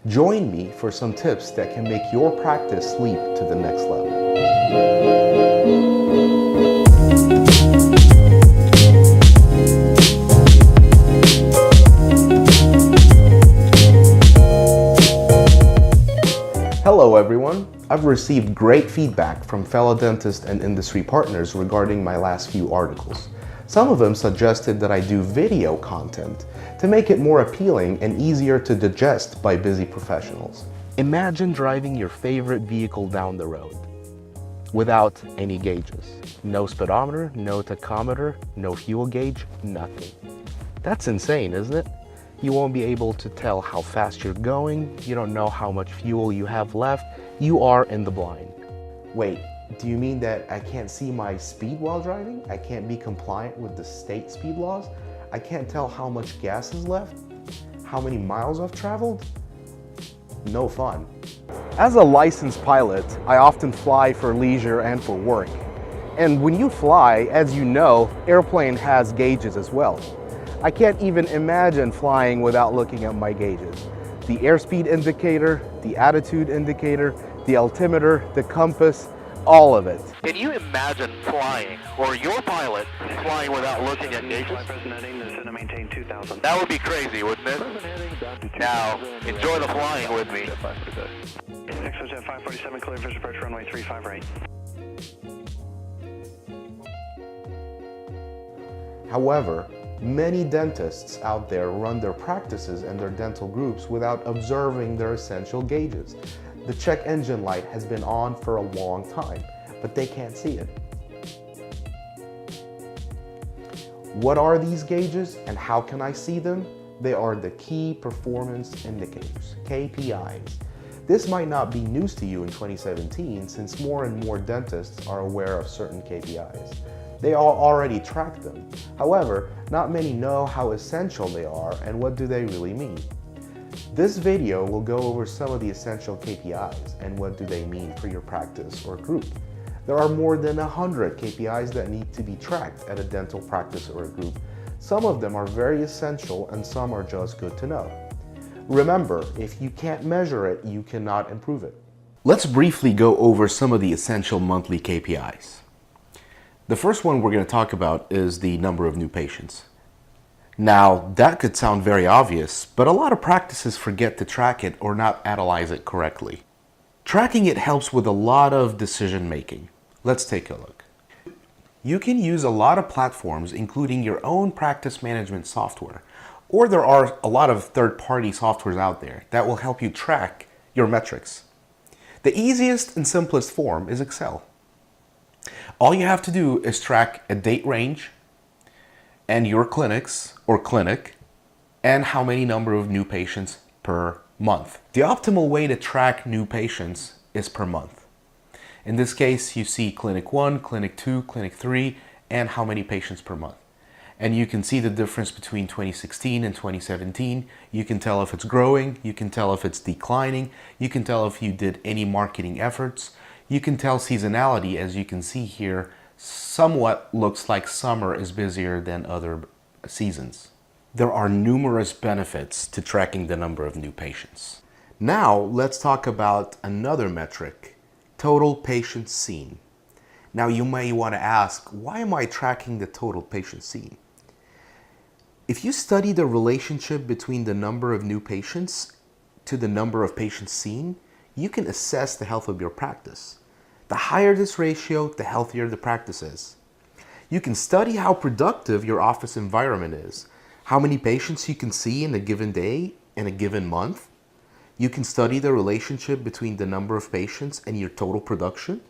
Join me for some tips that can make your practice leap to the next level. Hello everyone. I've received great feedback from fellow dentists and industry partners regarding my last few articles. Some of them suggested that I do video content to make it more appealing and easier to digest by busy professionals. Imagine driving your favorite vehicle down the road without any gauges. No speedometer, no tachometer, no fuel gauge, nothing. That's insane, isn't it? You won't be able to tell how fast you're going, you don't know how much fuel you have left, you are in the blind. Wait, do you mean that I can't see my speed while driving? I can't be compliant with the state speed laws? I can't tell how much gas is left? How many miles I've traveled? No fun. As a licensed pilot, I often fly for leisure and for work. And when you fly, as you know, airplane has gauges as well. I can't even imagine flying without looking at my gauges. The airspeed indicator, the attitude indicator, the altimeter, the compass, all of it. Can you imagine flying, or your pilot flying without looking at gauges? That would be crazy, wouldn't it? Now, enjoy the flying with me. Next was at 547, clear for approach runway 35 right. However, many dentists out there run their practices and their dental groups without observing their essential gauges. The check engine light has been on for a long time, but they can't see it. What are these gauges and how can I see them? They are the key performance indicators, KPIs. This might not be news to you in 2017 since more and more dentists are aware of certain KPIs. They all already track them. However, not many know how essential they are and what do they really mean. This video will go over some of the essential KPIs and what do they mean for your practice or group. There are more than 100 KPIs that need to be tracked at a dental practice or a group. Some of them are very essential and some are just good to know. Remember, if you can't measure it, you cannot improve it. Let's briefly go over some of the essential monthly KPIs. The first one we're going to talk about is the number of new patients. Now, that could sound very obvious, but a lot of practices forget to track it or not analyze it correctly. Tracking it helps with a lot of decision making. Let's take a look. You can use a lot of platforms, including your own practice management software, or there are a lot of third-party softwares out there that will help you track your metrics. The easiest and simplest form is Excel. All you have to do is track a date range and your clinics or clinic and how many number of new patients per month. The optimal way to track new patients is per month. In this case, you see clinic 1, clinic 2, clinic 3, and how many patients per month. And you can see the difference between 2016 and 2017. You can tell if it's growing, you can tell if it's declining, you can tell if you did any marketing efforts. You can tell seasonality, as you can see here, somewhat looks like summer is busier than other seasons. There are numerous benefits to tracking the number of new patients. Now, let's talk about another metric, total patients seen. Now, you may want to ask, why am I tracking the total patients seen? If you study the relationship between the number of new patients to the number of patients seen, you can assess the health of your practice. The higher this ratio, the healthier the practice is. You can study how productive your office environment is, how many patients you can see in a given day, in a given month. You can study the relationship between the number of patients and your total production.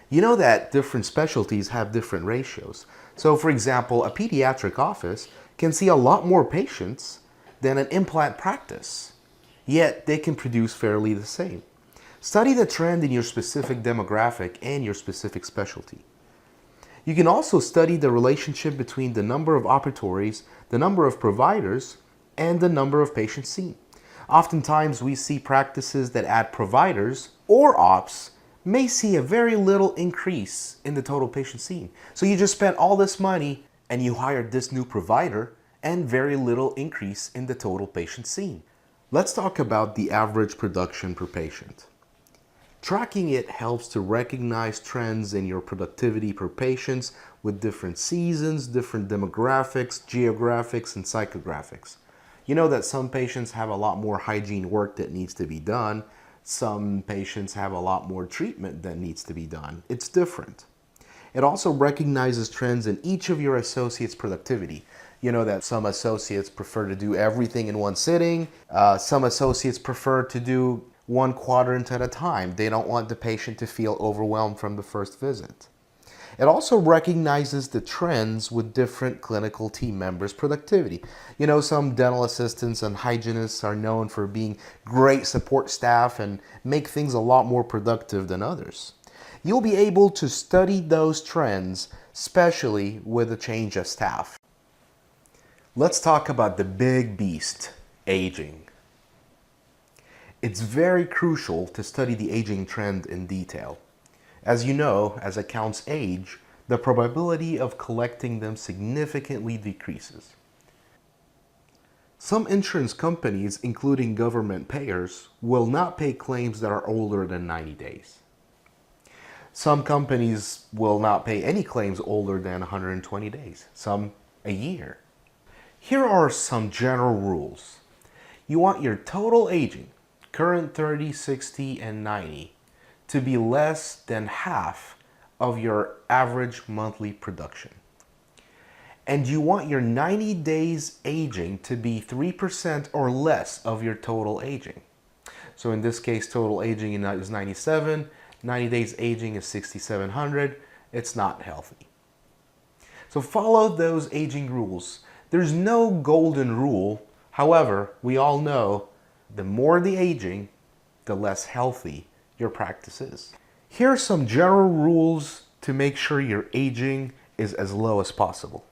You know that different specialties have different ratios. So for example, a pediatric office can see a lot more patients than an implant practice, yet they can produce fairly the same. Study the trend in your specific demographic and your specific specialty. You can also study the relationship between the number of operatories, the number of providers, and the number of patients seen. Oftentimes we see practices that add providers or ops may see a very little increase in the total patient seen. So you just spent all this money and you hired this new provider and very little increase in the total patient seen. Let's talk about the average production per patient. Tracking it helps to recognize trends in your productivity per patient with different seasons, different demographics, geographics, and psychographics. You know that some patients have a lot more hygiene work that needs to be done. Some patients have a lot more treatment that needs to be done. It's different. It also recognizes trends in each of your associates' productivity. You know that some associates prefer to do everything in one sitting. Some associates prefer to do one quadrant at a time. They don't want the patient to feel overwhelmed from the first visit. It also recognizes the trends with different clinical team members' productivity. You know, some dental assistants and hygienists are known for being great support staff and make things a lot more productive than others. You'll be able to study those trends, especially with a change of staff. Let's talk about the big beast, aging. It's very crucial to study the aging trend in detail. As you know, as accounts age, the probability of collecting them significantly decreases. Some insurance companies, including government payers, will not pay claims that are older than 90 days. Some companies will not pay any claims older than 120 days, some a year. Here are some general rules. You want your total aging, current 30, 60, and 90, to be less than half of your average monthly production. And you want your 90 days aging to be 3% or less of your total aging. So in this case, total aging is 97, 90 days aging is 6,700. It's not healthy. So follow those aging rules. There's no golden rule. However, we all know the more the aging, the less healthy your practice is. Here are some general rules to make sure your aging is as low as possible.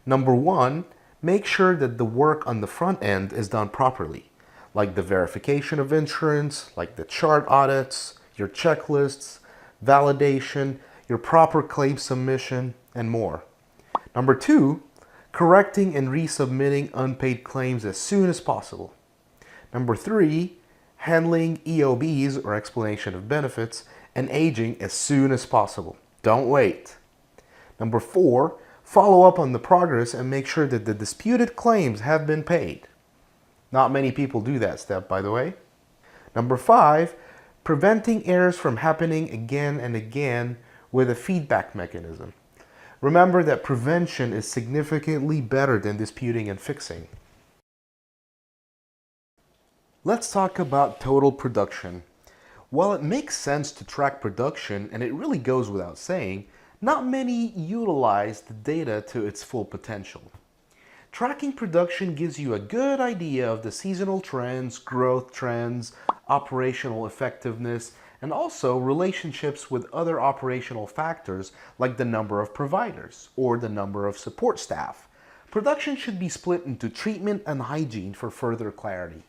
Number one, make sure that the work on the front end is done properly, like the verification of insurance, like the chart audits, your checklists, validation, your proper claim submission, and more. Number two, correcting and resubmitting unpaid claims as soon as possible. Number three, handling EOBs, or explanation of benefits, and aging as soon as possible. Don't wait. Number four, follow up on the progress and make sure that the disputed claims have been paid. Not many people do that step, by the way. Number five, preventing errors from happening again and again with a feedback mechanism. Remember that prevention is significantly better than disputing and fixing. Let's talk about total production. While it makes sense to track production, and it really goes without saying, not many utilize the data to its full potential. Tracking production gives you a good idea of the seasonal trends, growth trends, operational effectiveness, and also relationships with other operational factors like the number of providers or the number of support staff. Production should be split into treatment and hygiene for further clarity.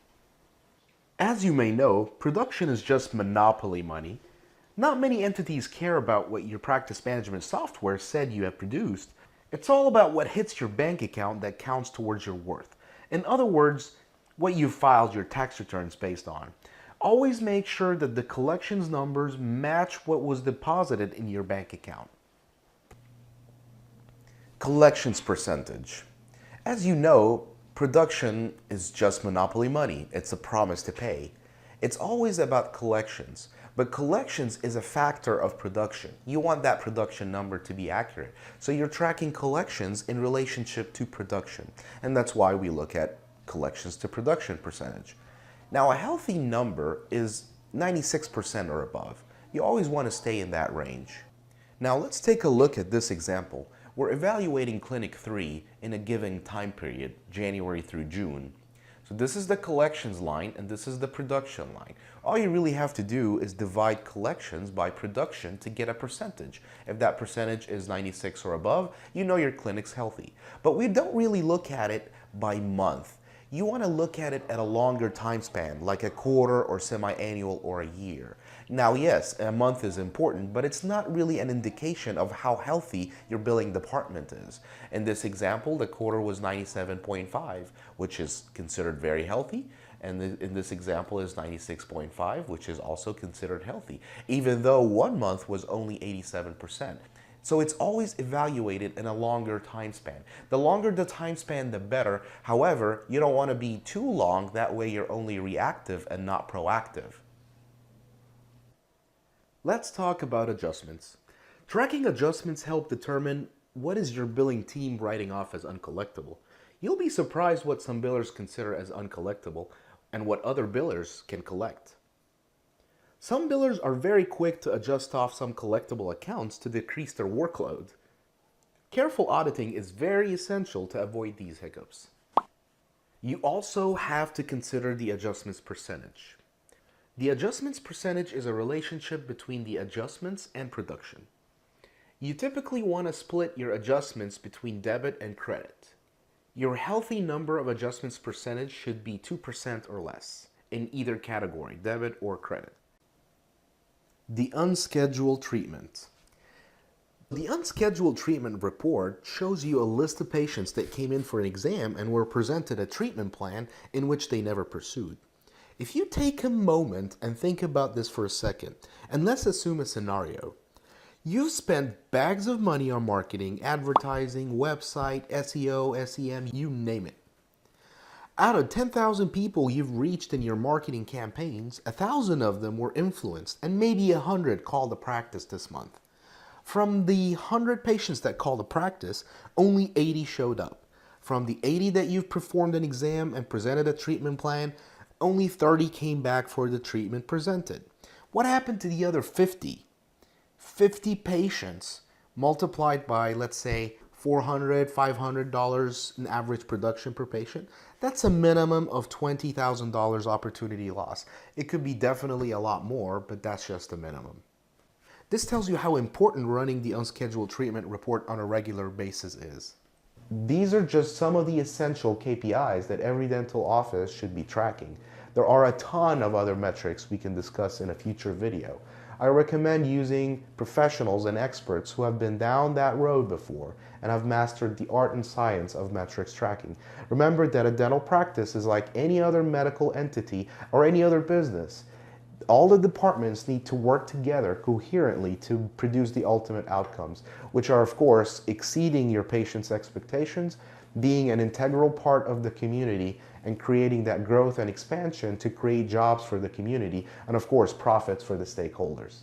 As you may know, production is just monopoly money. Not many entities care about what your practice management software said you have produced. It's all about what hits your bank account that counts towards your worth. In other words, what you filed your tax returns based on. Always make sure that the collections numbers match what was deposited in your bank account. Collections percentage. As you know, production is just monopoly money. It's a promise to pay. It's always about collections, but collections is a factor of production. You want that production number to be accurate. So you're tracking collections in relationship to production. And that's why we look at collections to production percentage. Now, a healthy number is 96% or above. You always want to stay in that range. Now, let's take a look at this example. We're evaluating Clinic 3 in a given time period, January through June. So this is the collections line and this is the production line. All you really have to do is divide collections by production to get a percentage. If that percentage is 96 or above, you know your clinic's healthy. But we don't really look at it by month. You want to look at it at a longer time span, like a quarter or semi-annual or a year. Now, yes, a month is important, but it's not really an indication of how healthy your billing department is. In this example, the quarter was 97.5, which is considered very healthy. And in this example is 96.5, which is also considered healthy, even though 1 month was only 87%. So it's always evaluated in a longer time span. The longer the time span, the better. However, you don't want to be too long. That way you're only reactive and not proactive. Let's talk about adjustments. Tracking adjustments help determine what is your billing team writing off as uncollectible. You'll be surprised what some billers consider as uncollectible and what other billers can collect. Some billers are very quick to adjust off some collectible accounts to decrease their workload. Careful auditing is very essential to avoid these hiccups. You also have to consider the adjustments percentage. The adjustments percentage is a relationship between the adjustments and production. You typically want to split your adjustments between debit and credit. Your healthy number of adjustments percentage should be 2% or less in either category, debit or credit. The unscheduled treatment. The unscheduled treatment report shows you a list of patients that came in for an exam and were presented a treatment plan in which they never pursued. If you take a moment and think about this for a second, and let's assume a scenario. You've spent bags of money on marketing, advertising, website, SEO, SEM, you name it. Out of 10,000 people you've reached in your marketing campaigns, 1,000 of them were influenced and maybe 100 called the practice this month. From the 100 patients that called the practice, only 80 showed up. From the 80 that you've performed an exam and presented a treatment plan, only 30 came back for the treatment presented. What happened to the other 50? 50 patients multiplied by, let's say, $400, $500 in average production per patient, that's a minimum of $20,000 opportunity loss. It could be definitely a lot more, but that's just a minimum. This tells you how important running the unscheduled treatment report on a regular basis is. These are just some of the essential KPIs that every dental office should be tracking. There are a ton of other metrics we can discuss in a future video. I recommend using professionals and experts who have been down that road before and have mastered the art and science of metrics tracking. Remember that a dental practice is like any other medical entity or any other business. All the departments need to work together coherently to produce the ultimate outcomes, which are, of course, exceeding your patient's expectations, being an integral part of the community, and creating that growth and expansion to create jobs for the community, and of course, profits for the stakeholders.